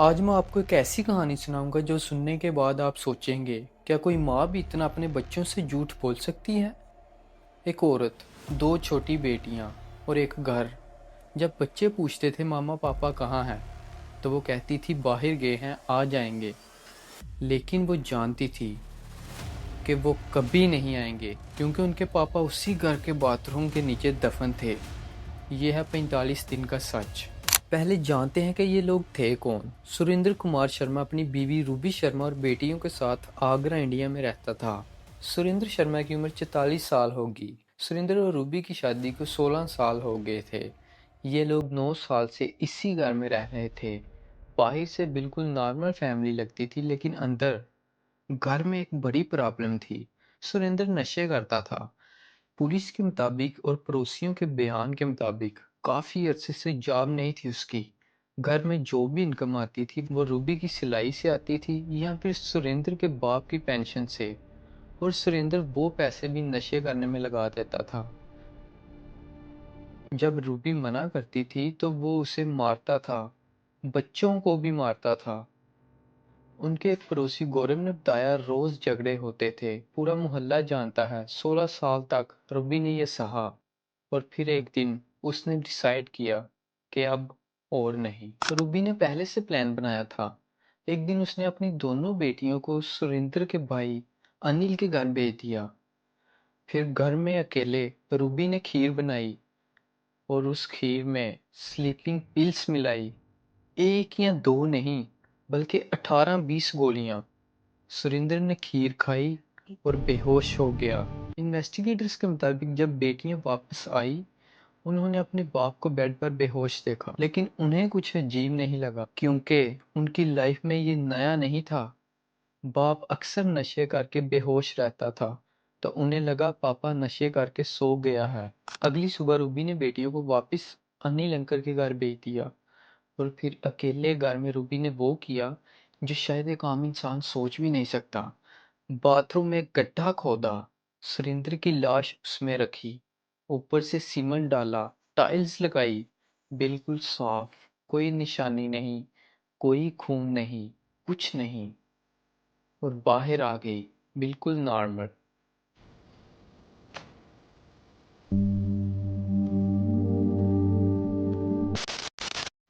आज मैं आपको एक ऐसी कहानी सुनाऊंगा जो सुनने के बाद आप सोचेंगे, क्या कोई माँ भी इतना अपने बच्चों से झूठ बोल सकती है। एक औरत, दो छोटी बेटियां और एक घर। जब बच्चे पूछते थे मामा पापा कहाँ हैं, तो वो कहती थी बाहर गए हैं, आ जाएंगे। लेकिन वो जानती थी कि वो कभी नहीं आएंगे, क्योंकि उनके पापा उसी घर के बाथरूम के नीचे दफन थे। ये है 45 दिन का सच। पहले जानते हैं कि ये लोग थे कौन। सुरेंद्र कुमार शर्मा अपनी बीवी रूबी शर्मा और बेटियों के साथ आगरा, इंडिया में रहता था। सुरेंद्र शर्मा की उम्र 44 साल होगी। सुरेंद्र और रूबी की शादी को 16 साल हो गए थे। ये लोग 9 साल से इसी घर में रह रहे थे। बाहर से बिल्कुल नॉर्मल फैमिली लगती थी, लेकिन अंदर घर में एक बड़ी प्रॉब्लम थी। सुरेंद्र नशे करता था। पुलिस के मुताबिक और पड़ोसियों के बयान के मुताबिक काफी अरसे से जॉब नहीं थी उसकी। घर में जो भी इनकम आती थी वो रूबी की सिलाई से आती थी या फिर सुरेंद्र के बाप की पेंशन से। और सुरेंद्र वो पैसे भी नशे करने में लगा देता था। जब रूबी मना करती थी तो वो उसे मारता था, बच्चों को भी मारता था। उनके एक पड़ोसी गौरव ने बताया रोज झगड़े होते थे, पूरा मोहल्ला जानता है। 16 साल तक रूबी ने ये सहा, और फिर एक दिन उसने डिसाइड किया कि अब और नहीं। तो रूबी ने पहले से प्लान बनाया था। एक दिन उसने अपनी दोनों बेटियों को सुरेंद्र के भाई अनिल के घर भेज दिया। फिर घर में अकेले रूबी ने खीर बनाई और उस खीर में स्लीपिंग पिल्स मिलाई। एक या दो नहीं, बल्कि 18-20 गोलियां। सुरेंद्र ने खीर खाई और बेहोश हो गया। इन्वेस्टिगेटर्स के मुताबिक जब बेटियां वापस आई, उन्होंने अपने बाप को बेड पर बेहोश देखा, लेकिन उन्हें कुछ अजीब नहीं लगा, क्योंकि उनकी लाइफ में ये नया नहीं था। बाप अक्सर नशे करके बेहोश रहता था, तो उन्हें लगा पापा नशे करके सो गया है। अगली सुबह रूबी ने बेटियों को वापस अनिल अंकल के घर भेज दिया। और फिर अकेले घर में रूबी ने वो किया जो शायद एक आम इंसान सोच भी नहीं सकता। बाथरूम में एक गड्ढा खोदा, सुरेंद्र की लाश उसमें रखी, ऊपर से सीमेंट डाला, टाइल्स लगाई, बिल्कुल साफ, कोई निशानी नहीं, कोई खून नहीं, कुछ नहीं। और बाहर आ गई, बिल्कुल नॉर्मल।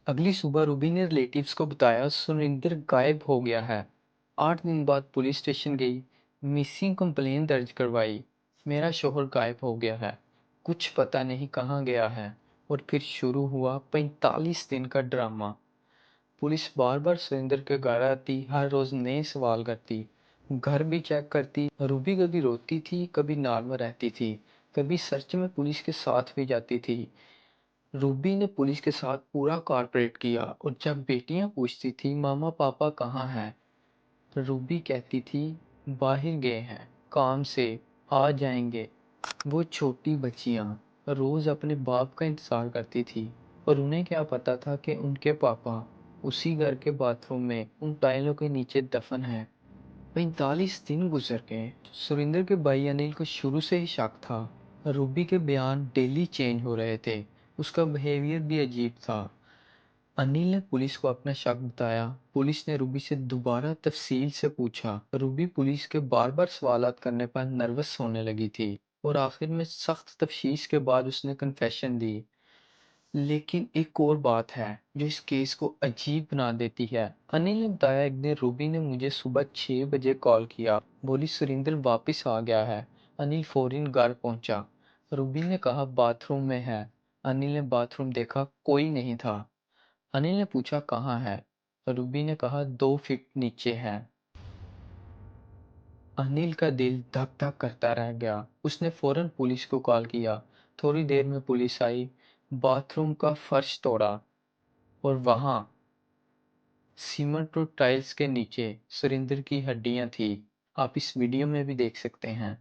अगली सुबह रूबी ने रिलेटिव्स को बताया सुरेंद्र गायब हो गया है। 8 दिन बाद पुलिस स्टेशन गई, मिसिंग कंप्लेन दर्ज करवाई। मेरा शोहर गायब हो गया है, कुछ पता नहीं कहाँ गया है। और फिर शुरू हुआ 45 दिन का ड्रामा। पुलिस बार बार सुरेंद्र के घर आती, हर रोज नए सवाल करती, घर भी चेक करती। रूबी कभी रोती थी, कभी नॉर्मल रहती थी, कभी सर्च में पुलिस के साथ भी जाती थी। रूबी ने पुलिस के साथ पूरा कॉर्पोरेट किया, और जब बेटियां पूछती थी मामा पापा कहाँ हैं, रूबी कहती थी बाहर गए हैं, काम से, आ जाएंगे। वो छोटी बच्चियां रोज अपने बाप का इंतजार करती थी, और उन्हें क्या पता था कि उनके पापा उसी घर के बाथरूम में उन टाइलों के नीचे दफन है। 45 दिन गुजर गए। सुरेंद्र के भाई अनिल को शुरू से ही शक था। रूबी के बयान डेली चेंज हो रहे थे, उसका बिहेवियर भी अजीब था। अनिल ने पुलिस को अपना शक बताया। पुलिस ने रूबी से दोबारा तफसील से पूछा। रूबी पुलिस के बार बार सवालात करने पर नर्वस होने लगी थी, और आखिर में सख्त तफ्तीश के बाद उसने कन्फेशन दी। लेकिन एक और बात है जो इस केस को अजीब बना देती है। अनिल ने बताया एक दिन रूबी ने मुझे सुबह 6 बजे कॉल किया, बोली सुरेंद्र वापस आ गया है। अनिल फौरन घर पहुंचा। रूबी ने कहा बाथरूम में है। अनिल ने बाथरूम देखा, कोई नहीं था। अनिल ने पूछा कहाँ है, रूबी ने कहा 2 फीट नीचे है। अनिल का दिल धक धक करता रह गया। उसने फौरन पुलिस को कॉल किया। थोड़ी देर में पुलिस आई, बाथरूम का फर्श तोड़ा, और वहां सीमेंट और टाइल्स के नीचे सुरेंद्र की हड्डियां थी। आप इस वीडियो में भी देख सकते हैं।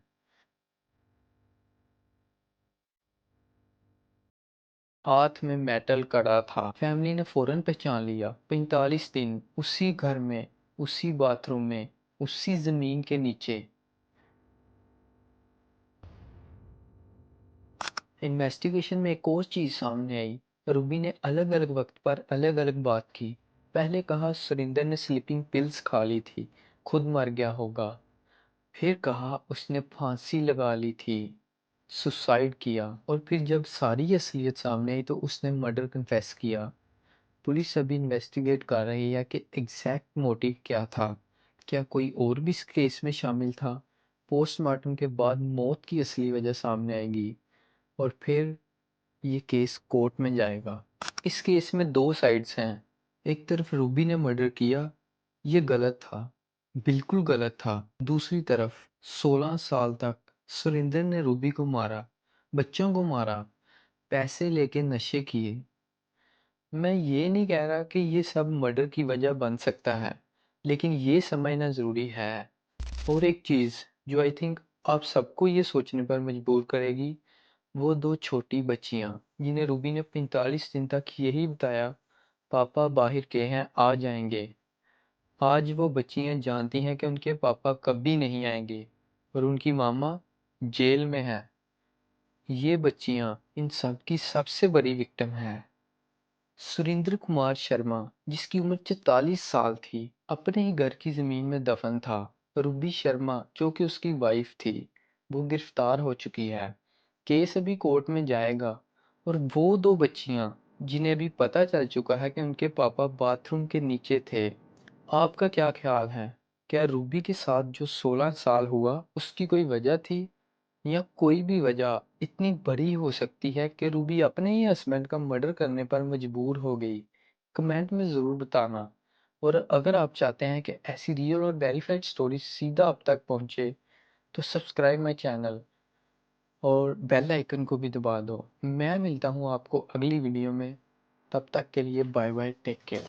हाथ में मेटल कड़ा था। फैमिली ने फौरन पहचान लिया। 45 दिन उसी घर में, उसी बाथरूम में, उसी जमीन के नीचे। इन्वेस्टिगेशन में एक और चीज सामने आई। रूबी ने अलग अलग वक्त पर अलग अलग बात की। पहले कहा सुरिंदर ने स्लीपिंग पिल्स खा ली थी, खुद मर गया होगा। फिर कहा उसने फांसी लगा ली थी, सुसाइड किया। और फिर जब सारी असलियत सामने आई तो उसने मर्डर कन्फेस किया। पुलिस अभी इन्वेस्टिगेट कर रही है कि एग्जैक्ट मोटिव क्या था। क्या कोई और भी इस केस में शामिल था? पोस्टमार्टम के बाद मौत की असली वजह सामने आएगी और फिर ये केस कोर्ट में जाएगा। इस केस में दो साइड्स हैं। एक तरफ रूबी ने मर्डर किया, ये गलत था, बिल्कुल गलत था। दूसरी तरफ 16 साल तक सुरेंद्र ने रूबी को मारा, बच्चों को मारा, पैसे लेके नशे किए। मैं ये नहीं कह रहा कि ये सब मर्डर की वजह बन सकता है, लेकिन ये समझना ज़रूरी है। और एक चीज़ जो आई थिंक आप सबको ये सोचने पर मजबूर करेगी, वो दो छोटी बच्चियां जिन्हें रूबी ने 45 दिन तक यही बताया, पापा बाहर के हैं, आ जाएंगे। आज वो बच्चियां जानती हैं कि उनके पापा कभी नहीं आएंगे और उनकी मामा जेल में है। ये बच्चियां इन सब की सबसे बड़ी विक्टिम है। सुरेंद्र कुमार शर्मा, जिसकी उम्र 44 साल थी, अपने ही घर की जमीन में दफन था। रूबी शर्मा, जो कि उसकी वाइफ थी, वो गिरफ्तार हो चुकी है। केस अभी कोर्ट में जाएगा। और वो दो बच्चियां जिन्हें अभी पता चल चुका है कि उनके पापा बाथरूम के नीचे थे, आपका क्या ख्याल है? क्या रूबी के साथ जो 16 साल हुआ उसकी कोई वजह थी, या कोई भी वजह इतनी बड़ी हो सकती है कि रूबी अपने ही हस्बैंड का मर्डर करने पर मजबूर हो गई? कमेंट में ज़रूर बताना। और अगर आप चाहते हैं कि ऐसी रियल और वेरीफाइड स्टोरी सीधा आप तक पहुंचे, तो सब्सक्राइब माई चैनल और बेल आइकन को भी दबा दो। मैं मिलता हूं आपको अगली वीडियो में। तब तक के लिए बाय बाय, टेक केयर।